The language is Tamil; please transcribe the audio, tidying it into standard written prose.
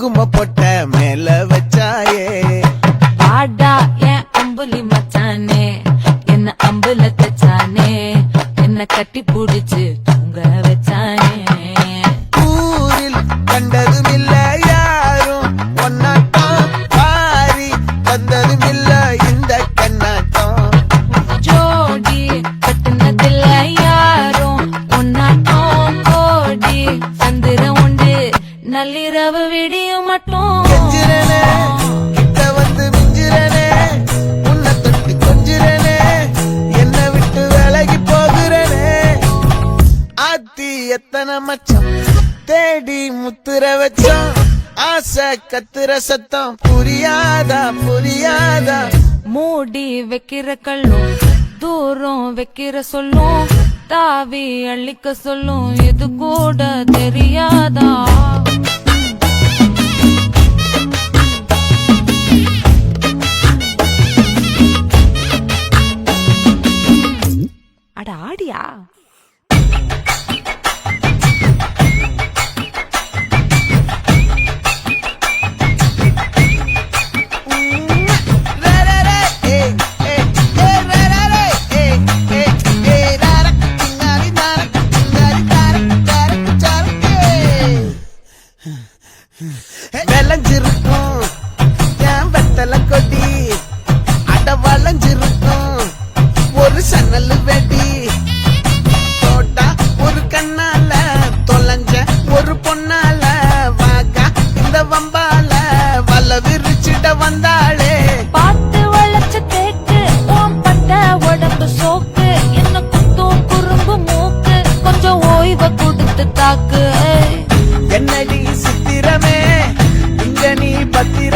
குங்கும பொட்ட மேல வச்சாயே பாடா என் அம்புலி மச்சானே என்ன அம்புல தச்சானே என்ன கட்டி புடிச்சு தூங்க வச்சானே ஊரில் கண்டதும் இல்ல யாரும் ஒன்னாட்டம் பாரி வந்ததும் இல்ல இந்த கண்ணாட்டம் ஜோடி கட்டுனதில்ல யாரும் ஒன்னாட்டம் கோடி சந்திரம் உண்டு நள்ளிரவு விடியும் மட்டும் கெஞ்சிரனே கிட்ட வந்து மிஞ்சிரனே உன்னை தொட்டு கொஞ்சிரனே என்னை விட்டு விலகி போகிறனே ஆத்தி எத்தனை மச்சம் தேடி முத்துற வச்சோம் ஆசை கத்துற சத்தம் புரியாதா புரியாதா மூடி வைக்கிற கல்லும் தூரம் வைக்கிற சொல்லும் தாவி அள்ளிக்க சொல்லும் இது கூட தெரியாதா அட ஆடியா விளைஞ்சிருக்கும் என் வெத்தலை கொடி அட வளைஞ்சிருக்கும் ஒரு சன்னல் வெடி தோட்டா ஒரு கண்ணால தொலைஞ்ச ஒரு பொண்ணால வாகா இந்த வம்பால வல விரிச்சிட வந்தாளே பார்த்து வளைச்ச தேக்கு ஓம் பட்ட உடம்பு சோக்கு என்ன குத்தும் குறும்பு மூக்கு கொஞ்சம் ஓய்வை கொடுத்து தாக்கு என்னடி சித்திரமே இங்க நீ பத்திர